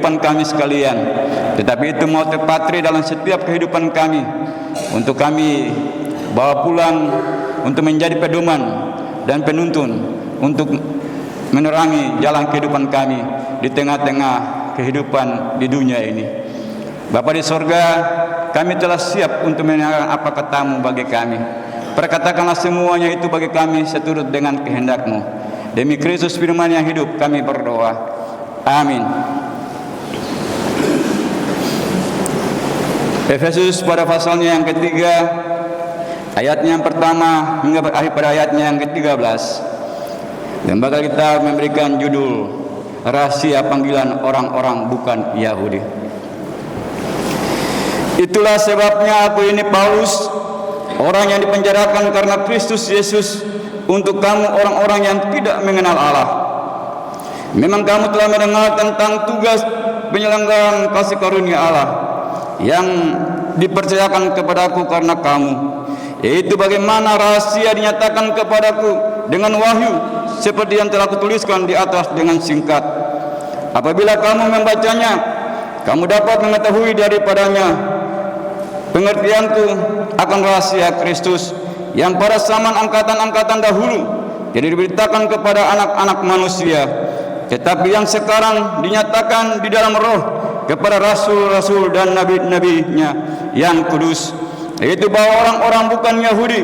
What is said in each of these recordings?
kehidupan kami sekalian, tetapi itu mau terpatri dalam setiap kehidupan kami, untuk kami bawa pulang, untuk menjadi pedoman dan penuntun, untuk menerangi jalan kehidupan kami di tengah-tengah kehidupan di dunia ini. Bapa di sorga, kami telah siap untuk mendengar apa kata-Mu bagi kami. Perkatakanlah semuanya itu bagi kami seturut dengan kehendak-Mu. Demi Kristus firman yang hidup kami berdoa. Amin. Efesus pada pasalnya yang ketiga, ayatnya yang pertama hingga berakhir pada ayatnya yang ke-13. Lembaga kita memberikan judul Rahasia Panggilan Orang-orang Bukan Yahudi. Itulah sebabnya aku ini Paulus, orang yang dipenjarakan karena Kristus Yesus, untuk kamu orang-orang yang tidak mengenal Allah. Memang kamu telah mendengar tentang tugas penyelenggaraan kasih karunia Allah yang dipercayakan kepadaku karena kamu, yaitu bagaimana rahasia dinyatakan kepadaku dengan wahyu, seperti yang telah kutuliskan di atas dengan singkat. Apabila kamu membacanya, kamu dapat mengetahui daripadanya pengertianku akan rahasia Kristus yang pada zaman angkatan-angkatan dahulu jadi diberitakan kepada anak-anak manusia, tetapi yang sekarang dinyatakan di dalam roh kepada rasul-rasul dan nabi-nabinya yang kudus, yaitu bahwa orang-orang bukan Yahudi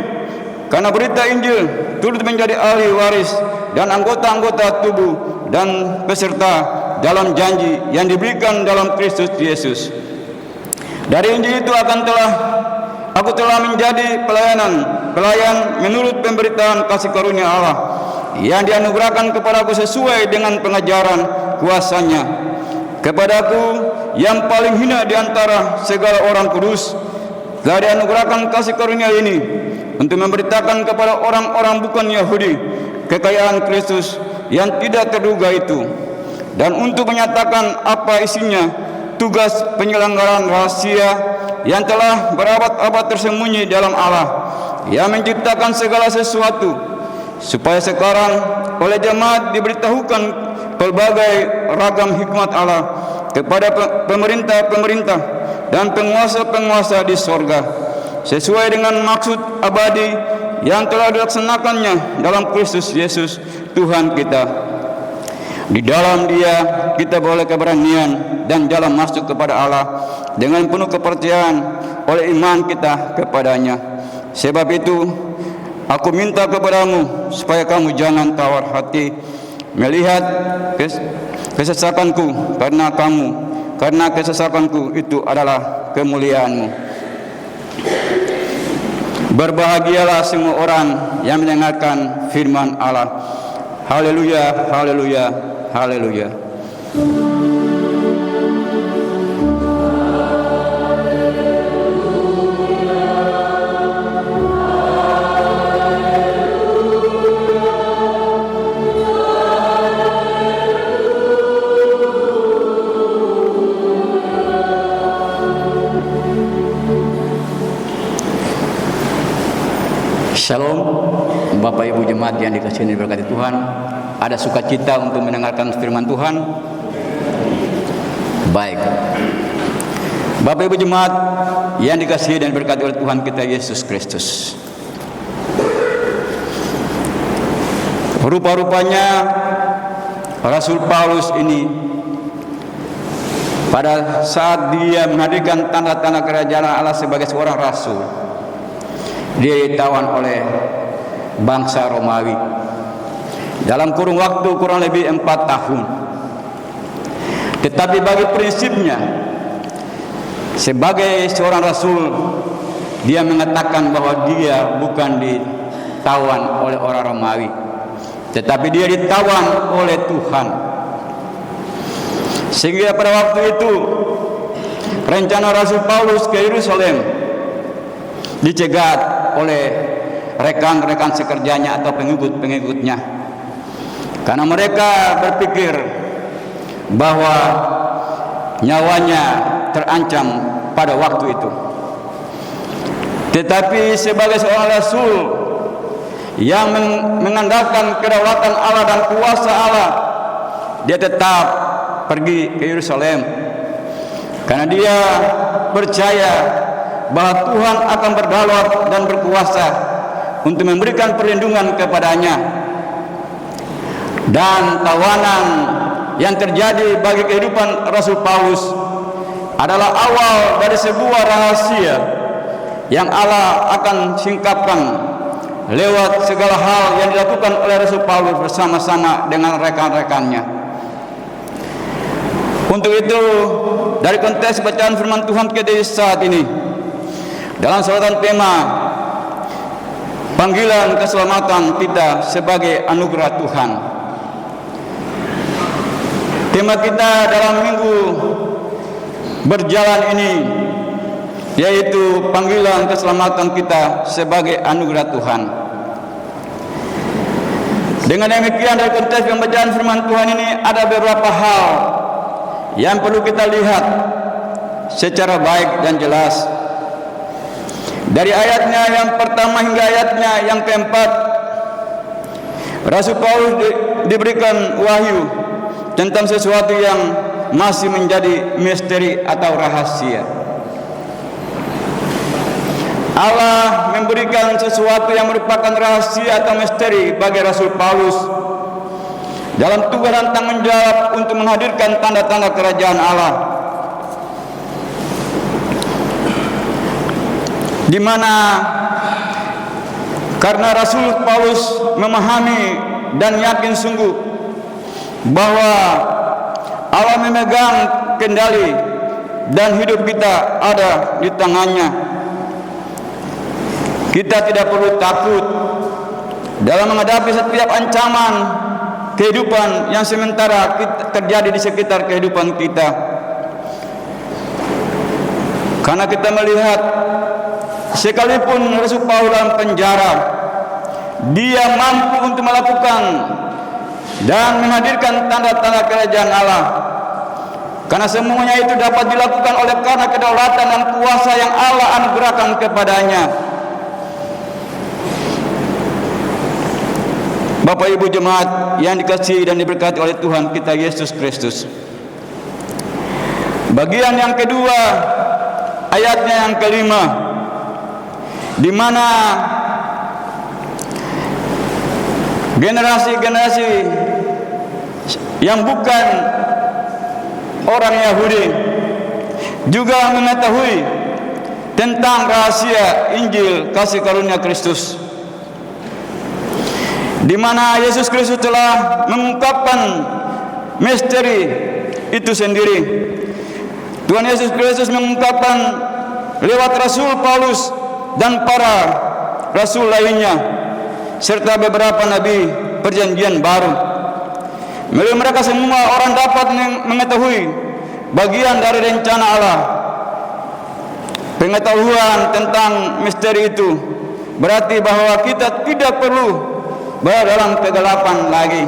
karena berita Injil turut menjadi ahli waris dan anggota-anggota tubuh dan peserta dalam janji yang diberikan dalam Kristus Yesus. Dari Injil itu aku telah menjadi pelayan menurut pemberitaan kasih karunia Allah yang dianugerahkan kepadaku sesuai dengan pengajaran kuasanya. Kepadaku yang paling hina di antara segala orang kudus telah dianugerahkan kasih karunia ini untuk memberitakan kepada orang-orang bukan Yahudi kekayaan Kristus yang tidak terduga itu, dan untuk menyatakan apa isinya tugas penyelenggaraan rahasia yang telah berabad-abad tersembunyi dalam Allah yang menciptakan segala sesuatu, supaya sekarang oleh jemaat diberitahukan pelbagai ragam hikmat Allah kepada pemerintah-pemerintah dan penguasa-penguasa di sorga, sesuai dengan maksud abadi yang telah dilaksanakannya dalam Kristus Yesus Tuhan kita. Di dalam Dia kita boleh keberanian dan jalan masuk kepada Allah dengan penuh kepercayaan oleh iman kita kepadanya. Sebab itu aku minta kepadamu supaya kamu jangan tawar hati melihat kesesakanku, karena kesesakanku itu adalah kemuliaanmu. Berbahagialah semua orang yang mendengarkan firman Allah. Haleluya, haleluya, haleluya. Shalom, Bapak Ibu jemaat yang dikasihi dan diberkati Tuhan. Ada sukacita untuk mendengarkan firman Tuhan. Baik, Bapak Ibu jemaat yang dikasihi dan diberkati oleh Tuhan kita Yesus Kristus. Rupa-rupanya Rasul Paulus ini pada saat dia menghadirkan tanda-tanda kerajaan Allah sebagai seorang rasul, dia ditawan oleh bangsa Romawi dalam kurun waktu kurang lebih 4 tahun. Tetapi bagi prinsipnya sebagai seorang rasul, dia mengatakan bahwa dia bukan ditawan oleh orang Romawi, tetapi dia ditawan oleh Tuhan. Sehingga pada waktu itu rencana Rasul Paulus ke Yerusalem dicegat oleh rekan-rekan sekerjanya atau pengikut-pengikutnya, karena mereka berpikir bahwa nyawanya terancam pada waktu itu. Tetapi sebagai seorang rasul yang mengandalkan kedaulatan Allah dan kuasa Allah, dia tetap pergi ke Yerusalem karena dia percaya bahwa Tuhan akan berdaulat dan berkuasa untuk memberikan perlindungan kepadanya. Dan tawanan yang terjadi bagi kehidupan Rasul Paulus adalah awal dari sebuah rahasia yang Allah akan singkapkan lewat segala hal yang dilakukan oleh Rasul Paulus bersama-sama dengan rekan-rekannya. Untuk itu, dari konteks bacaan firman Tuhan kita saat ini, dalam sorotan tema panggilan keselamatan kita sebagai anugerah Tuhan. Tema kita dalam minggu berjalan ini yaitu panggilan keselamatan kita sebagai anugerah Tuhan. Dengan demikian, dari konteks pembacaan firman Tuhan ini ada beberapa hal yang perlu kita lihat secara baik dan jelas. Dari ayatnya yang pertama hingga ayatnya yang keempat, Rasul Paulus diberikan wahyu tentang sesuatu yang masih menjadi misteri atau rahasia. Allah memberikan sesuatu yang merupakan rahasia atau misteri bagi Rasul Paulus dalam tugas dan tanggung jawab untuk menghadirkan tanda-tanda kerajaan Allah, di mana karena Rasul Paulus memahami dan yakin sungguh bahwa Allah memegang kendali dan hidup kita ada di tangannya. Kita tidak perlu takut dalam menghadapi setiap ancaman kehidupan yang sementara terjadi di sekitar kehidupan kita, karena kita melihat sekalipun Rasul Paulus dalam penjara, dia mampu untuk melakukan dan menghadirkan tanda-tanda kerajaan Allah, karena semuanya itu dapat dilakukan oleh karena kedaulatan dan kuasa yang Allah anugerahkan kepadanya. Bapak Ibu jemaat yang dikasihi dan diberkati oleh Tuhan kita Yesus Kristus, bagian yang kedua ayatnya yang kelima, di mana generasi-generasi yang bukan orang Yahudi juga mengetahui tentang rahasia Injil kasih karunia Kristus, di mana Yesus Kristus telah mengungkapkan misteri itu sendiri. Tuhan Yesus Kristus mengungkapkan lewat Rasul Paulus dan para rasul lainnya serta beberapa nabi perjanjian baru. Melalui mereka semua orang dapat mengetahui bagian dari rencana Allah. Pengetahuan tentang misteri itu berarti bahwa kita tidak perlu berada dalam kegelapan lagi.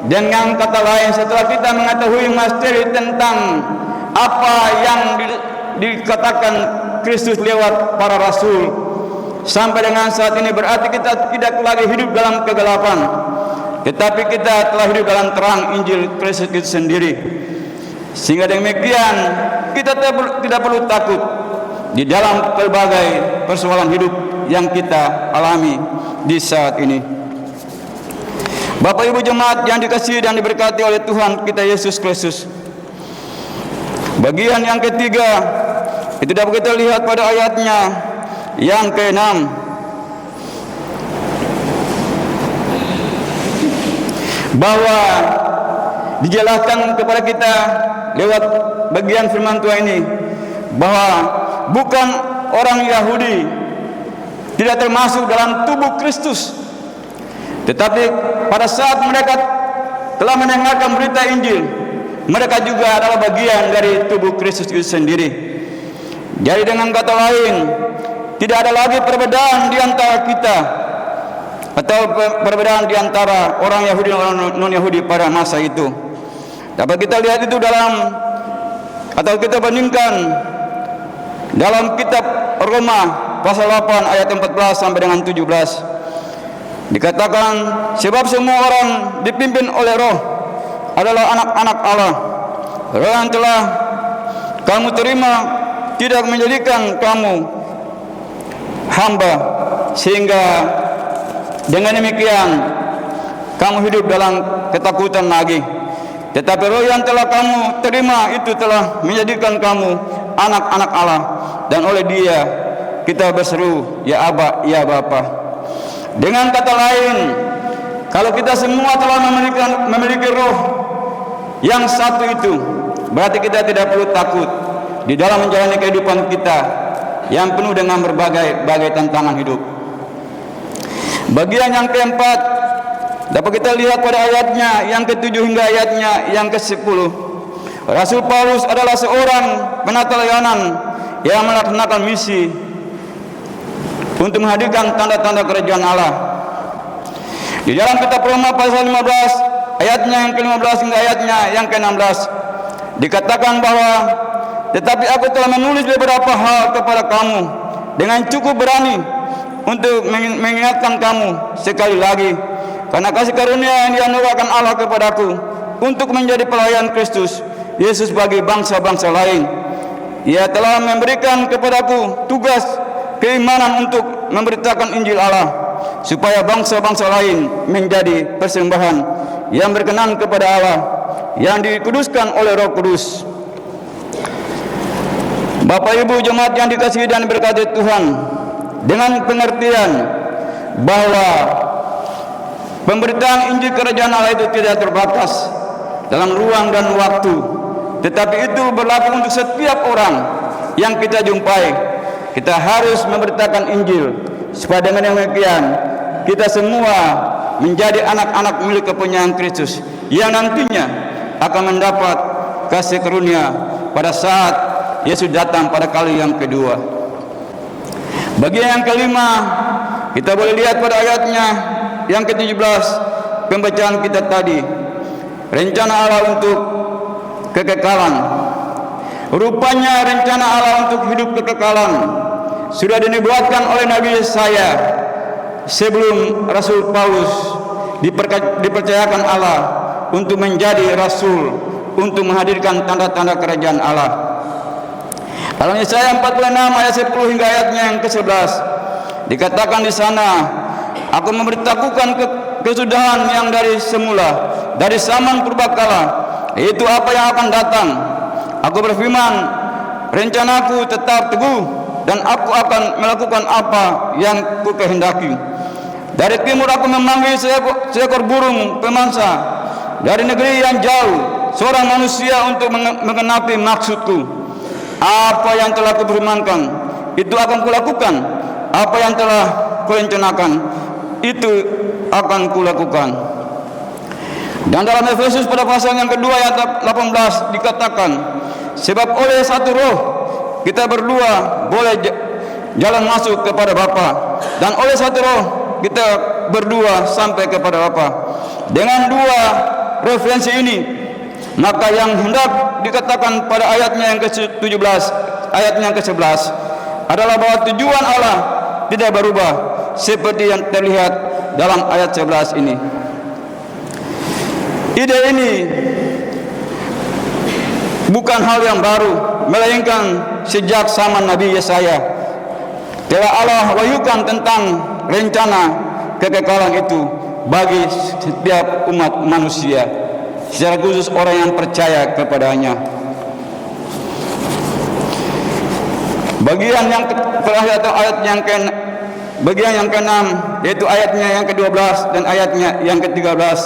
Dengan kata lain, setelah kita mengetahui misteri tentang apa yang dikatakan Kristus lewat para rasul sampai dengan saat ini, berarti kita tidak lagi hidup dalam kegelapan, tetapi kita telah hidup dalam terang Injil Kristus itu sendiri. Sehingga demikian kita tidak perlu takut di dalam berbagai persoalan hidup yang kita alami di saat ini. Bapak Ibu jemaat yang dikasihi dan diberkati oleh Tuhan kita Yesus Kristus, bagian yang ketiga itu dapat kita lihat pada ayatnya yang ke-6, bahwa dijelaskan kepada kita lewat bagian firman Tuhan ini bahwa bukan orang Yahudi tidak termasuk dalam tubuh Kristus, tetapi pada saat mereka telah mendengarkan berita Injil, mereka juga adalah bagian dari tubuh Kristus itu sendiri. Jadi dengan kata lain, tidak ada lagi perbedaan di antara kita atau perbedaan di antara orang Yahudi dan orang non-Yahudi pada masa itu. Dapat kita lihat itu dalam, atau kita bandingkan dalam kitab Roma pasal 8 ayat 14 sampai dengan 17. Dikatakan, sebab semua orang dipimpin oleh Roh adalah anak-anak Allah. Roh yang telah kamu terima tidak menjadikan kamu hamba, sehingga dengan demikian kamu hidup dalam ketakutan lagi. Tetapi roh yang telah kamu terima itu telah menjadikan kamu anak-anak Allah, dan oleh Dia kita berseru, ya Aba, ya Bapa. Dengan kata lain, kalau kita semua telah memiliki roh yang satu itu, berarti kita tidak perlu takut di dalam menjalani kehidupan kita yang penuh dengan berbagai tantangan hidup. Bagian yang keempat dapat kita lihat pada ayatnya yang ke-7 hingga ayatnya yang ke-10. Rasul Paulus adalah seorang penata layanan yang melaksanakan misi untuk menghadirkan tanda-tanda kerajaan Allah. Di dalam kitab Roma pasal 15 ayatnya yang ke-15 hingga ayatnya yang ke-16 dikatakan bahwa tetapi aku telah menulis beberapa hal kepada kamu dengan cukup berani untuk mengingatkan kamu sekali lagi, karena kasih karunia yang dianugerahkan Allah kepadaku untuk menjadi pelayan Kristus Yesus bagi bangsa-bangsa lain. Ia telah memberikan kepadaku tugas keimanan untuk memberitakan Injil Allah, supaya bangsa-bangsa lain menjadi persembahan yang berkenan kepada Allah, yang dikuduskan oleh Roh Kudus. Bapak Ibu jemaat yang dikasihi dan diberkati Tuhan, dengan pengertian bahwa pemberitaan Injil Kerajaan Allah itu tidak terbatas dalam ruang dan waktu, tetapi itu berlaku untuk setiap orang yang kita jumpai. Kita harus memberitakan Injil, supaya dengan demikian kita semua menjadi anak-anak milik kepunyaan Kristus yang nantinya akan mendapat kasih karunia pada saat Yesus datang pada kali yang kedua. Bagian yang kelima, kita boleh lihat pada ayatnya yang ke-17 pembacaan kita tadi, rencana Allah untuk kekekalan. Rupanya rencana Allah untuk hidup kekekalan sudah dinubuatkan oleh Nabi Yesaya sebelum Rasul Paulus dipercayakan Allah untuk menjadi rasul untuk menghadirkan tanda-tanda kerajaan Allah. Dalam Yesaya 46 ayat 10 hingga ayatnya yang ke-11 dikatakan di sana, aku memberitahukan kesudahan yang dari semula, dari zaman purbakala, yaitu apa yang akan datang. Aku berfirman, rencanaku tetap teguh, dan aku akan melakukan apa yang ku kehendaki. Dari timur aku memanggil seekor burung pemangsa, dari negeri yang jauh seorang manusia untuk menggenapi maksudku. Apa yang telah kufirmankan itu akan kulakukan, apa yang telah kurencanakan itu akan kulakukan. Dan dalam Efesus pada pasal yang kedua ayat 18 dikatakan, sebab oleh satu roh kita berdua boleh jalan masuk kepada Bapa, dan oleh satu roh kita berdua sampai kepada Bapa. Dengan dua referensi ini, maka yang hendak dikatakan pada ayatnya yang ke-17, ayatnya yang ke-11 adalah bahwa tujuan Allah tidak berubah seperti yang terlihat dalam ayat 11 ini. Ide ini bukan hal yang baru, melainkan sejak zaman Nabi Yesaya telah Allah wahyukan tentang rencana kekekalan itu bagi setiap umat manusia, secara khusus orang yang percaya kepadanya. Bagian yang terakhir atau ayat yang bagian yang ke-6, yaitu ayatnya yang ke-12 dan ayatnya yang ke-13.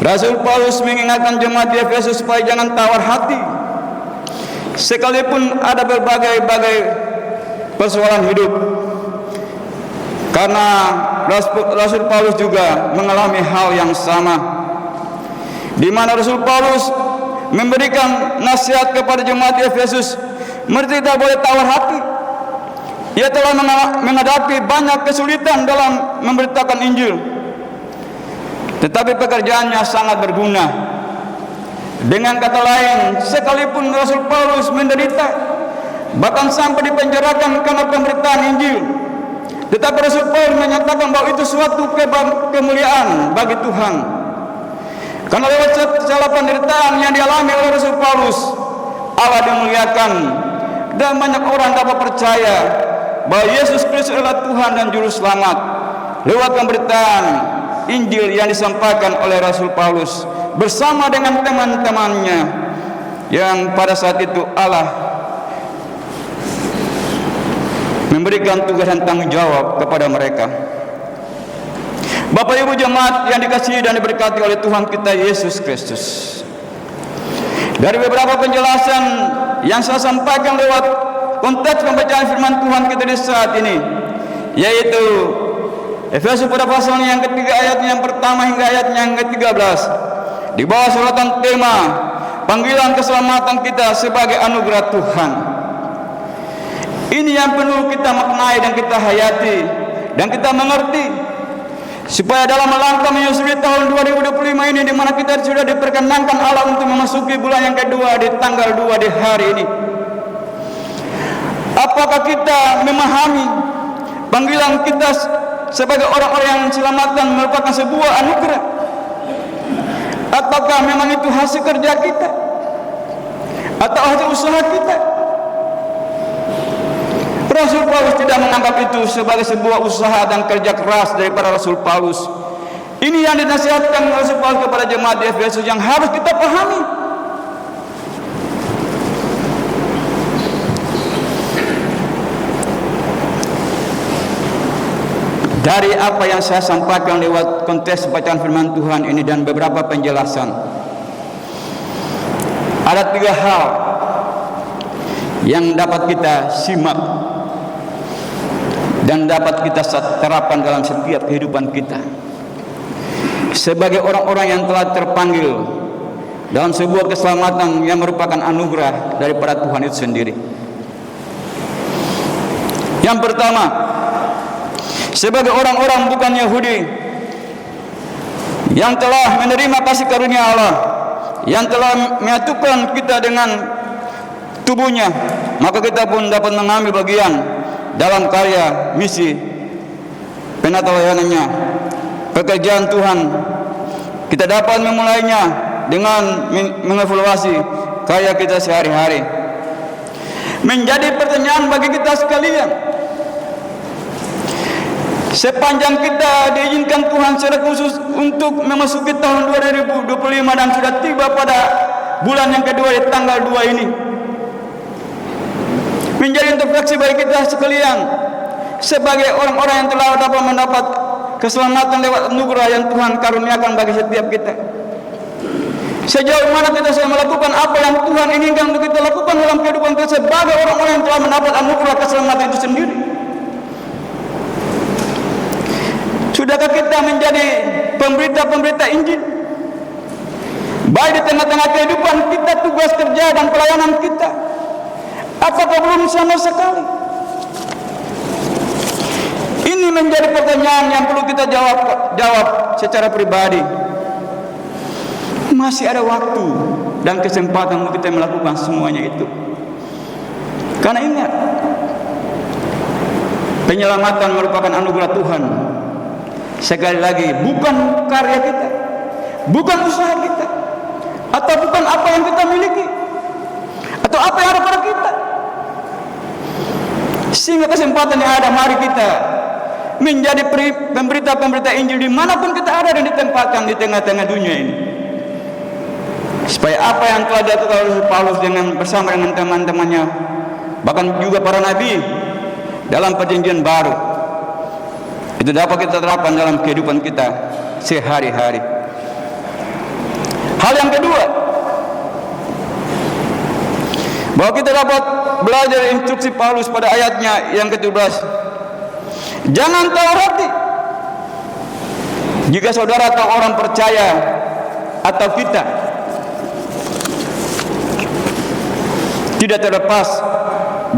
Rasul Paulus mengingatkan jemaat di Efesus supaya jangan tawar hati, sekalipun ada berbagai persoalan hidup, karena Rasul Paulus juga mengalami hal yang sama, di mana Rasul Paulus memberikan nasihat kepada jemaat di Efesus, mereka tidak boleh tawar hati. Ia telah menghadapi banyak kesulitan dalam memberitakan Injil, tetapi pekerjaannya sangat berguna. Dengan kata lain, sekalipun Rasul Paulus menderita, bahkan sampai dipenjarakan karena pemberitaan Injil, tetapi Rasul Paulus menyatakan bahwa itu suatu kemuliaan bagi Tuhan. Karena lewat segala penderitaan yang dialami oleh Rasul Paulus, Allah dimuliakan dan banyak orang dapat percaya bahwa Yesus Kristus adalah Tuhan dan Juru Selamat lewat pemberitaan Injil yang disampaikan oleh Rasul Paulus bersama dengan teman-temannya yang pada saat itu Allah memberikan tugas dan tanggung jawab kepada mereka. Bapak Ibu jemaat yang dikasihi dan diberkati oleh Tuhan kita Yesus Kristus, dari beberapa penjelasan yang saya sampaikan lewat konteks pembacaan firman Tuhan kita di saat ini, yaitu Efesus pada pasal yang ketiga ayat yang pertama hingga ayat yang ke-13, di bawah sorotan tema panggilan keselamatan kita sebagai anugerah Tuhan. Ini yang perlu kita maknai dan kita hayati dan kita mengerti, supaya dalam melangkah menyusuri tahun 2025 ini, di mana kita sudah diperkenankan Allah untuk memasuki bulan yang kedua di tanggal 2 di hari ini, apakah kita memahami panggilan kita sebagai orang-orang yang diselamatkan merupakan sebuah anugerah, ataukah memang itu hasil kerja kita atau hasil usaha kita? Rasul Paulus tidak menganggap itu sebagai sebuah usaha dan kerja keras daripada Rasul Paulus. Ini yang dinasihatkan Rasul Paulus kepada jemaat di Efesus yang harus kita pahami. Dari apa yang saya sampaikan lewat konteks bacaan firman Tuhan ini dan beberapa penjelasan, ada 3 hal yang dapat kita simak dan dapat kita terapkan dalam setiap kehidupan kita sebagai orang-orang yang telah terpanggil dalam sebuah keselamatan yang merupakan anugerah daripada Tuhan itu sendiri. Yang pertama, sebagai orang-orang bukan Yahudi yang telah menerima kasih karunia Allah, yang telah menyatukan kita dengan tubuhnya, maka kita pun dapat mengambil bagian dalam karya misi penatelayanannya, pekerjaan Tuhan. Kita dapat memulainya dengan mengevaluasi karya kita sehari-hari. Menjadi pertanyaan bagi kita sekalian, sepanjang kita diizinkan Tuhan secara khusus untuk memasuki tahun 2025 dan sudah tiba pada bulan yang kedua di tanggal 2 ini, menjadi introspeksi bagi kita sekalian sebagai orang-orang yang telah dapat mendapat keselamatan lewat anugerah yang Tuhan karuniakan bagi setiap kita. Sejauh mana kita sudah melakukan apa yang Tuhan inginkan untuk kita lakukan dalam kehidupan kita sebagai orang-orang yang telah mendapat anugerah keselamatan itu sendiri? Sudahkah kita menjadi pemberita-pemberita Injil? Baik di tengah-tengah kehidupan kita, tugas kerja dan pelayanan kita, apakah belum sama sekali? Ini menjadi pertanyaan yang perlu kita jawab secara pribadi. Masih ada waktu dan kesempatan untuk kita melakukan semuanya itu. Karena ingat, penyelamatan merupakan anugerah Tuhan. Sekali lagi, bukan karya kita, bukan usaha kita, atau bukan apa yang kita miliki, atau apa yang ada pada kita. Sehingga kesempatan yang ada, mari kita menjadi pemberita-pemberita Injil dimanapun kita ada dan ditempatkan di tengah-tengah dunia ini, supaya apa yang telah dilakukan oleh Paulus bersama dengan teman-temannya, bahkan juga para nabi dalam perjanjian baru, itu dapat kita terapkan dalam kehidupan kita sehari-hari. Hal yang kedua, bahwa kita dapat belajar instruksi Paulus pada ayatnya yang ke-17. Jangan taurati jika saudara atau orang percaya atau kita tidak terlepas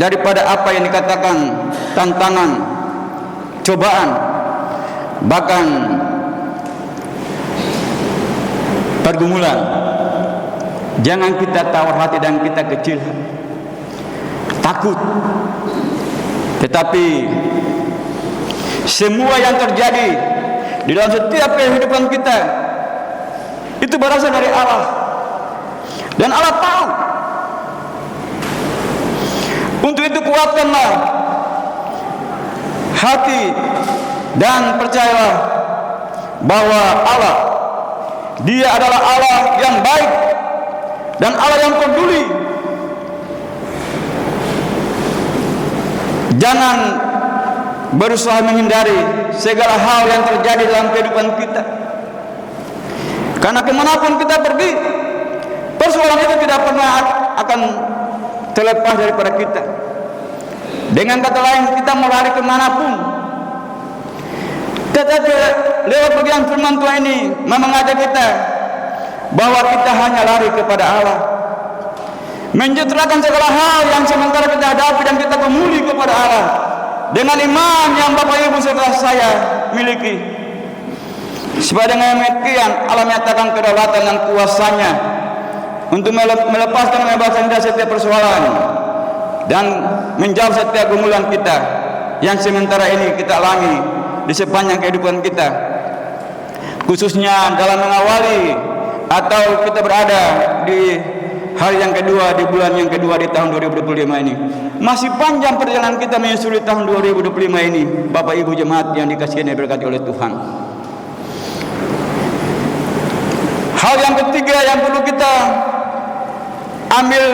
daripada apa yang dikatakan tantangan, cobaan, bahkan pergumulan. Jangan kita tawar hati dan kita kecil takut. Tetapi semua yang terjadi di dalam setiap kehidupan kita itu berasal dari Allah. Dan Allah tahu. Untuk itu kuatkanlah hati dan percayalah bahwa Allah, Dia adalah Allah yang baik dan Allah yang peduli. Jangan berusaha menghindari segala hal yang terjadi dalam kehidupan kita, karena kemanapun kita pergi, persoalan itu tidak pernah akan terlepas daripada kita. Dengan kata lain, kita mau lari kemanapun, tetapi lewat bagian firman Tuhan ini mengajak kita bahwa kita hanya lari kepada Allah, menjatuhkan segala hal yang sementara kita hadapi dan kita kembali kepada Allah dengan iman yang Bapak Ibu serta saya miliki. Supaya dengan demikian Allah menyatakan kedaulatan dan kuasanya untuk melepaskan membebaskan dari setiap persoalan dan menjawab setiap gumulan kita yang sementara ini kita alami di sepanjang kehidupan kita, khususnya dalam mengawali atau kita berada di hari yang kedua, di bulan yang kedua di tahun 2025 ini. Masih panjang perjalanan kita menyusuri tahun 2025 ini, Bapak Ibu jemaat yang dikasihi dan diberkati oleh Tuhan. Hal yang ketiga yang perlu kita ambil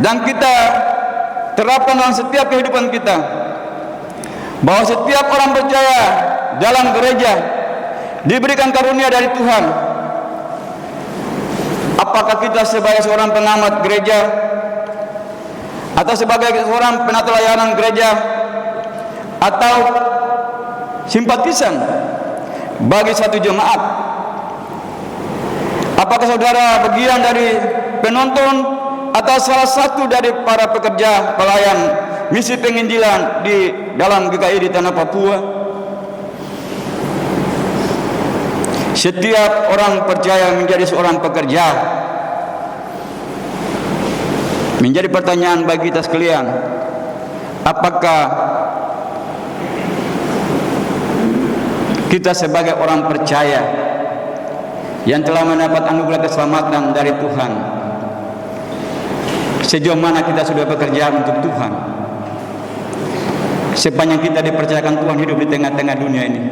dan kita terapkan dalam setiap kehidupan kita, bahwa setiap orang percaya dalam gereja diberikan karunia dari Tuhan. Apakah kita sebagai seorang pengamat gereja atau sebagai seorang penata layanan gereja atau simpatisan bagi satu jemaat, apakah saudara bagian dari penonton atau salah satu dari para pekerja pelayan misi penginjilan di dalam GKI di tanah Papua? Setiap orang percaya menjadi seorang pekerja. Menjadi pertanyaan bagi kita sekalian, apakah kita sebagai orang percaya yang telah mendapat anugerah keselamatan dari Tuhan, sejauh mana kita sudah bekerja untuk Tuhan? Sepanjang kita dipercayakan Tuhan hidup di tengah-tengah dunia ini.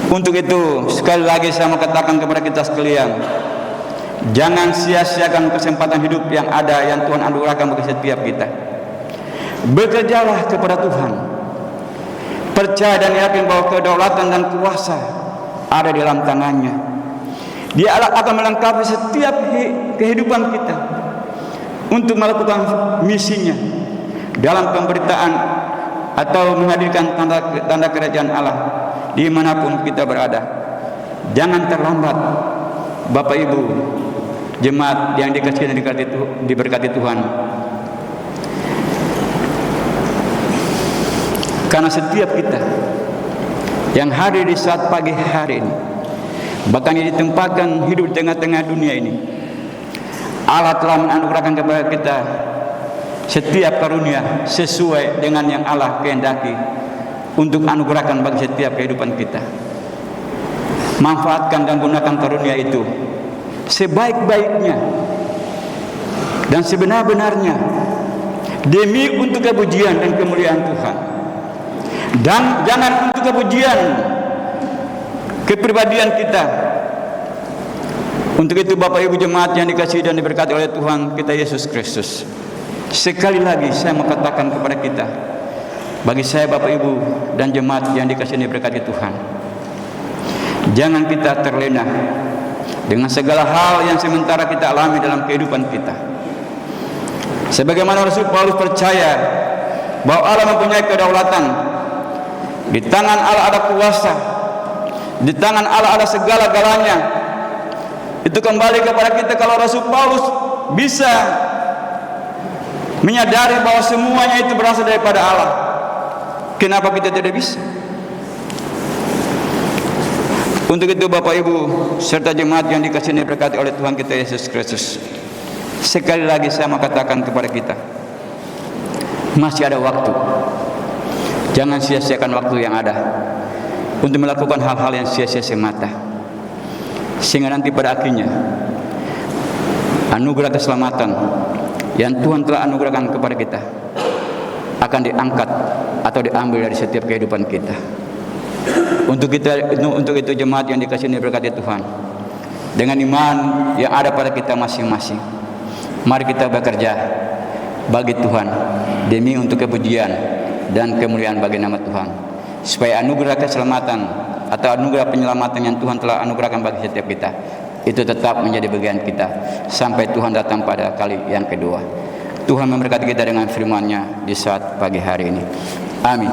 Untuk itu sekali lagi saya mau katakan kepada kita sekalian, jangan sia-siakan kesempatan hidup yang ada yang Tuhan anugerahkan bagi setiap kita. Bekerjalah kepada Tuhan, percaya dan yakin bahwa kedaulatan dan kuasa ada di dalam tangannya. Dia akan melengkapi setiap kehidupan kita untuk melakukan misinya dalam pemberitaan atau menghadirkan tanda kerajaan Allah dimanapun kita berada. Jangan terlambat, Bapak Ibu jemaat yang dikasihi dan diberkati Tuhan, karena setiap kita yang hadir di saat pagi hari ini, bahkan yang ditempatkan hidup di tengah-tengah dunia ini, Allah telah menganugerahkan kepada kita setiap karunia sesuai dengan yang Allah kehendaki untuk anugerahkan bagi setiap kehidupan kita. Manfaatkan dan gunakan karunia itu sebaik-baiknya dan sebenar-benarnya demi untuk kepujian dan kemuliaan Tuhan, dan jangan untuk kepujian kepribadian kita. Untuk itu Bapak Ibu jemaat yang dikasihi dan diberkati oleh Tuhan kita Yesus Kristus, sekali lagi saya mau katakan kepada kita, bagi saya Bapak Ibu dan jemaat yang dikasihi dan diberkati Tuhan, jangan kita terlena dengan segala hal yang sementara kita alami dalam kehidupan kita. Sebagaimana Rasul Paulus percaya bahwa Allah mempunyai kedaulatan, di tangan Allah ada kuasa, di tangan Allah ada segala-galanya. Itu kembali kepada kita. Kalau Rasul Paulus bisa menyadari bahwa semuanya itu berasal daripada Allah, kenapa kita tidak bisa? Untuk itu Bapak Ibu serta jemaat yang dikasihi dan diberkati oleh Tuhan kita Yesus Kristus, sekali lagi saya mau katakan kepada kita, masih ada waktu. Jangan sia-siakan waktu yang ada. untuk melakukan hal-hal yang sia-sia semata, sehingga nanti pada akhirnya anugerah keselamatan yang Tuhan telah anugerahkan kepada kita akan diangkat atau diambil dari setiap kehidupan kita. Untuk itu jemaat yang dikasihi berkati Tuhan, dengan iman yang ada pada kita masing-masing, mari kita bekerja bagi Tuhan demi untuk kepujian dan kemuliaan bagi nama Tuhan, supaya anugerah keselamatan atau anugerah penyelamatan yang Tuhan telah anugerahkan bagi setiap kita itu tetap menjadi bagian kita sampai Tuhan datang pada kali yang kedua. Tuhan memberkati kita dengan firman-Nya di saat pagi hari ini. Amin.